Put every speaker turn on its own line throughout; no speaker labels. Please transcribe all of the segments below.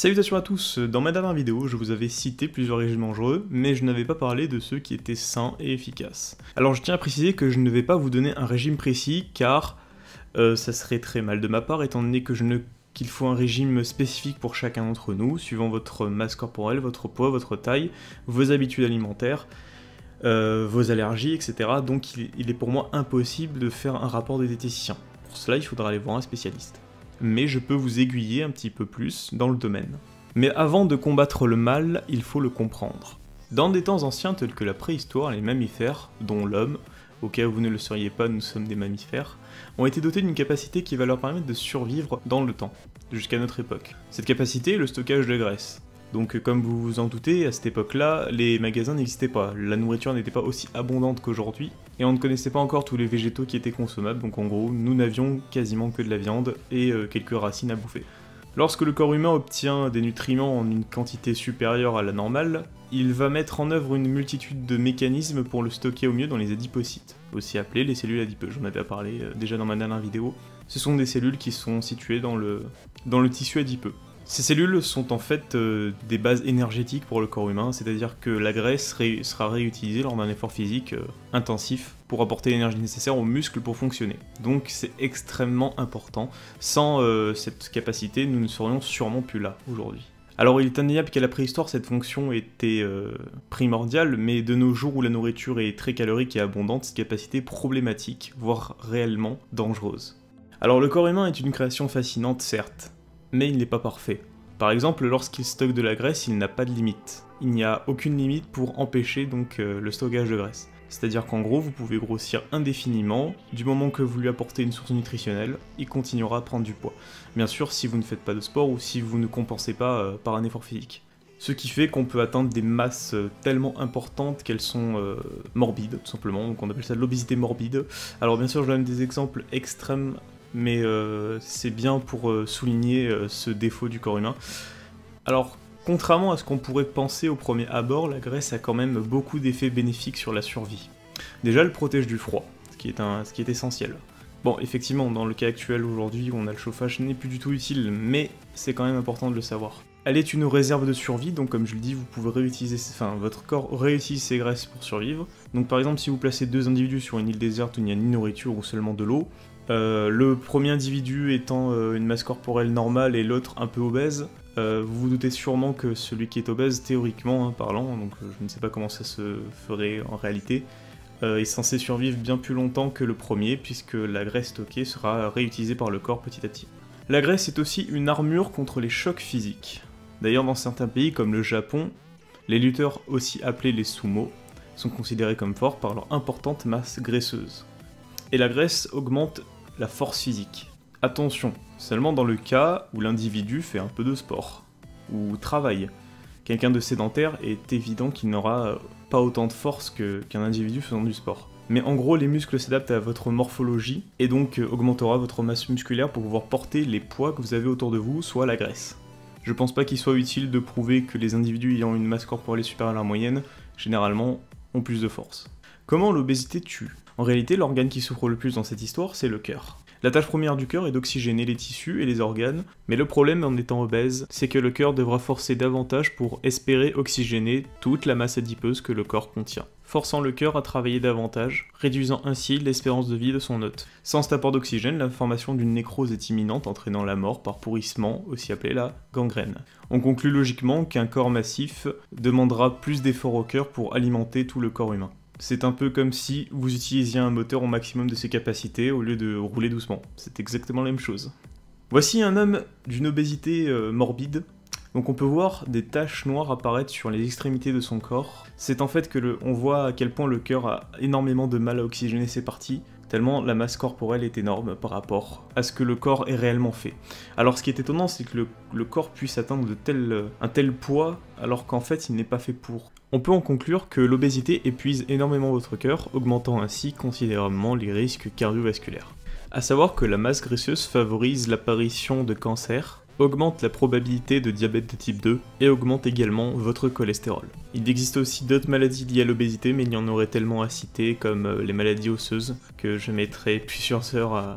Salutations à tous, dans ma dernière vidéo, je vous avais cité plusieurs régimes dangereux, mais je n'avais pas parlé de ceux qui étaient sains et efficaces. Alors je tiens à préciser que je ne vais pas vous donner un régime précis, car ça serait très mal de ma part, étant donné que qu'il faut un régime spécifique pour chacun d'entre nous, suivant votre masse corporelle, votre poids, votre taille, vos habitudes alimentaires, vos allergies, etc. Donc il est pour moi impossible de faire un rapport de diététicien. Pour cela, il faudra aller voir un spécialiste. Mais je peux vous aiguiller un petit peu plus dans le domaine. Mais avant de combattre le mal, il faut le comprendre. Dans des temps anciens tels que la préhistoire, les mammifères, dont l'homme, au cas où vous ne le sauriez pas, nous sommes des mammifères, ont été dotés d'une capacité qui va leur permettre de survivre dans le temps, jusqu'à notre époque. Cette capacité est le stockage de graisse. Donc comme vous vous en doutez, à cette époque-là, les magasins n'existaient pas, la nourriture n'était pas aussi abondante qu'aujourd'hui, et on ne connaissait pas encore tous les végétaux qui étaient consommables, donc en gros, nous n'avions quasiment que de la viande et quelques racines à bouffer. Lorsque le corps humain obtient des nutriments en une quantité supérieure à la normale, il va mettre en œuvre une multitude de mécanismes pour le stocker au mieux dans les adipocytes, aussi appelés les cellules adipeuses, j'en avais parlé déjà dans ma dernière vidéo. Ce sont des cellules qui sont situées dans le tissu adipeux. Ces cellules sont en fait des bases énergétiques pour le corps humain, c'est-à-dire que la graisse sera réutilisée lors d'un effort physique intensif pour apporter l'énergie nécessaire aux muscles pour fonctionner. Donc c'est extrêmement important. Sans cette capacité, nous ne serions sûrement plus là aujourd'hui. Alors il est indéniable qu'à la préhistoire, cette fonction était primordiale, mais de nos jours où la nourriture est très calorique et abondante, cette capacité est problématique, voire réellement dangereuse. Alors le corps humain est une création fascinante, certes, mais il n'est pas parfait. Par exemple, lorsqu'il stocke de la graisse, il n'a pas de limite. Il n'y a aucune limite pour empêcher donc le stockage de graisse. C'est-à-dire qu'en gros, vous pouvez grossir indéfiniment, du moment que vous lui apportez une source nutritionnelle, il continuera à prendre du poids. Bien sûr, si vous ne faites pas de sport ou si vous ne compensez pas par un effort physique. Ce qui fait qu'on peut atteindre des masses tellement importantes qu'elles sont morbides, tout simplement, donc on appelle ça de l'obésité morbide. Alors bien sûr, je donne des exemples extrêmes, mais c'est bien pour souligner ce défaut du corps humain. Alors, contrairement à ce qu'on pourrait penser au premier abord, la graisse a quand même beaucoup d'effets bénéfiques sur la survie. Déjà, elle protège du froid, ce qui est essentiel. Bon, effectivement, dans le cas actuel aujourd'hui où on a le chauffage, ce n'est plus du tout utile, mais c'est quand même important de le savoir. Elle est une réserve de survie, donc comme je le dis, vous pouvez réutiliser, votre corps réutilise ses graisses pour survivre. Donc par exemple, si vous placez deux individus sur une île déserte où il n'y a ni nourriture ou seulement de l'eau, le premier individu étant une masse corporelle normale et l'autre un peu obèse, vous vous doutez sûrement que celui qui est obèse, théoriquement parlant, donc je ne sais pas comment ça se ferait en réalité, est censé survivre bien plus longtemps que le premier, puisque la graisse stockée sera réutilisée par le corps petit à petit. La graisse est aussi une armure contre les chocs physiques. D'ailleurs, dans certains pays comme le Japon, les lutteurs, aussi appelés les sumo, sont considérés comme forts par leur importante masse graisseuse. Et la graisse augmente la force physique. Attention, seulement dans le cas où l'individu fait un peu de sport, ou travaille. Quelqu'un de sédentaire est évident qu'il n'aura pas autant de force qu'un individu faisant du sport. Mais en gros, les muscles s'adaptent à votre morphologie, et donc augmentera votre masse musculaire pour pouvoir porter les poids que vous avez autour de vous, soit la graisse. Je pense pas qu'il soit utile de prouver que les individus ayant une masse corporelle supérieure à la moyenne, généralement, ont plus de force. Comment l'obésité tue ? En réalité, l'organe qui souffre le plus dans cette histoire, c'est le cœur. La tâche première du cœur est d'oxygéner les tissus et les organes, mais le problème en étant obèse, c'est que le cœur devra forcer davantage pour espérer oxygéner toute la masse adipeuse que le corps contient, forçant le cœur à travailler davantage, réduisant ainsi l'espérance de vie de son hôte. Sans cet apport d'oxygène, la formation d'une nécrose est imminente, entraînant la mort par pourrissement, aussi appelée la gangrène. On conclut logiquement qu'un corps massif demandera plus d'efforts au cœur pour alimenter tout le corps humain. C'est un peu comme si vous utilisiez un moteur au maximum de ses capacités au lieu de rouler doucement. C'est exactement la même chose. Voici un homme d'une obésité morbide. Donc on peut voir des taches noires apparaître sur les extrémités de son corps. C'est en fait que on voit à quel point le cœur a énormément de mal à oxygéner ses parties, tellement la masse corporelle est énorme par rapport à ce que le corps est réellement fait. Alors ce qui est étonnant, c'est que le corps puisse atteindre un tel poids, alors qu'en fait il n'est pas fait pour. On peut en conclure que l'obésité épuise énormément votre cœur, augmentant ainsi considérablement les risques cardiovasculaires. A savoir que la masse graisseuse favorise l'apparition de cancers, augmente la probabilité de diabète de type 2 et augmente également votre cholestérol. Il existe aussi d'autres maladies liées à l'obésité, mais il y en aurait tellement à citer comme les maladies osseuses que je mettrai plusieurs heures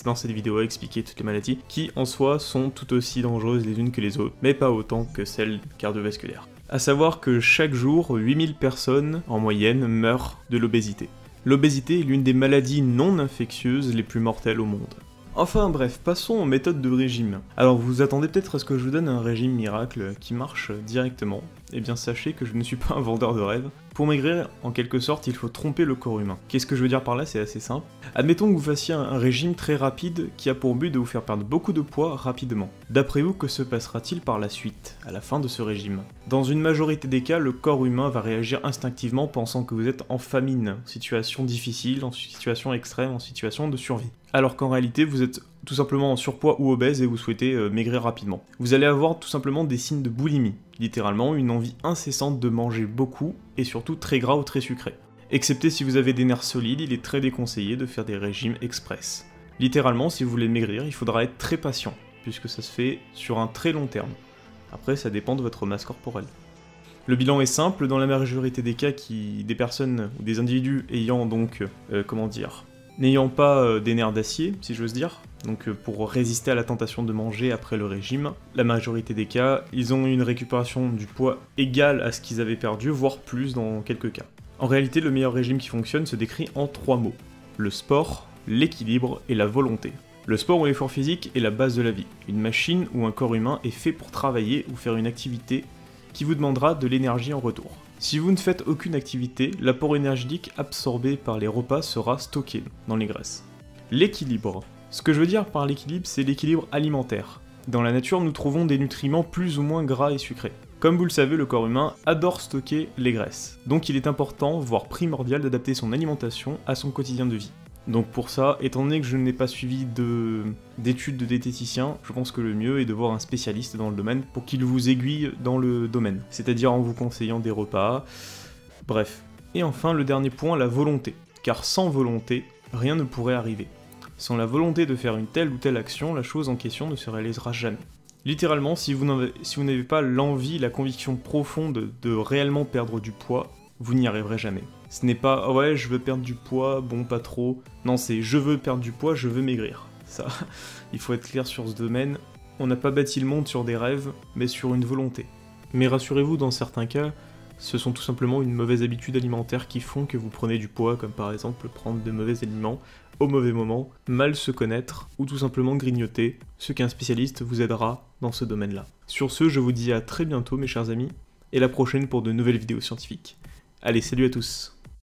dans cette vidéo à expliquer toutes les maladies qui en soi sont tout aussi dangereuses les unes que les autres, mais pas autant que celles cardiovasculaires. A savoir que chaque jour, 8000 personnes en moyenne meurent de l'obésité. L'obésité est l'une des maladies non infectieuses les plus mortelles au monde. Enfin bref, passons aux méthodes de régime. Alors vous vous attendez peut-être à ce que je vous donne un régime miracle qui marche directement. Eh bien sachez que je ne suis pas un vendeur de rêve. Pour maigrir, en quelque sorte, il faut tromper le corps humain. Qu'est-ce que je veux dire par là? C'est assez simple. Admettons que vous fassiez un régime très rapide qui a pour but de vous faire perdre beaucoup de poids rapidement. D'après vous, que se passera-t-il par la suite, à la fin de ce régime? Dans une majorité des cas, le corps humain va réagir instinctivement pensant que vous êtes en famine, en situation difficile, en situation extrême, en situation de survie. Alors qu'en réalité, vous êtes tout simplement en surpoids ou obèse et vous souhaitez maigrir rapidement. Vous allez avoir tout simplement des signes de boulimie, littéralement une envie incessante de manger beaucoup et surtout très gras ou très sucré. Excepté si vous avez des nerfs solides, il est très déconseillé de faire des régimes express. Littéralement, si vous voulez maigrir, il faudra être très patient, puisque ça se fait sur un très long terme. Après, ça dépend de votre masse corporelle. Le bilan est simple, dans la majorité des cas, des personnes ou des individus ayant donc, n'ayant pas des nerfs d'acier, si j'ose dire, donc pour résister à la tentation de manger après le régime, la majorité des cas, ils ont une récupération du poids égale à ce qu'ils avaient perdu, voire plus dans quelques cas. En réalité, le meilleur régime qui fonctionne se décrit en 3 mots. Le sport, l'équilibre et la volonté. Le sport ou l'effort physique est la base de la vie. Une machine ou un corps humain est fait pour travailler ou faire une activité qui vous demandera de l'énergie en retour. Si vous ne faites aucune activité, l'apport énergétique absorbé par les repas sera stocké dans les graisses. L'équilibre. Ce que je veux dire par l'équilibre, c'est l'équilibre alimentaire. Dans la nature, nous trouvons des nutriments plus ou moins gras et sucrés. Comme vous le savez, le corps humain adore stocker les graisses. Donc il est important, voire primordial, d'adapter son alimentation à son quotidien de vie. Donc pour ça, étant donné que je n'ai pas suivi d'études de diététicien, je pense que le mieux est de voir un spécialiste dans le domaine pour qu'il vous aiguille dans le domaine. C'est-à-dire en vous conseillant des repas, bref. Et enfin, le dernier point, la volonté. Car sans volonté, rien ne pourrait arriver. Sans la volonté de faire une telle ou telle action, la chose en question ne se réalisera jamais. Littéralement, si vous n'avez pas l'envie, la conviction profonde de réellement perdre du poids, vous n'y arriverez jamais. Ce n'est pas « ouais, je veux perdre du poids, bon, pas trop ». Non, c'est « je veux perdre du poids, je veux maigrir ». Ça, il faut être clair sur ce domaine. On n'a pas bâti le monde sur des rêves, mais sur une volonté. Mais rassurez-vous, dans certains cas, ce sont tout simplement une mauvaise habitude alimentaire qui font que vous prenez du poids, comme par exemple prendre de mauvais aliments au mauvais moment, mal se connaître, ou tout simplement grignoter, ce qu'un spécialiste vous aidera dans ce domaine-là. Sur ce, je vous dis à très bientôt mes chers amis, et la prochaine pour de nouvelles vidéos scientifiques. Allez, salut à tous!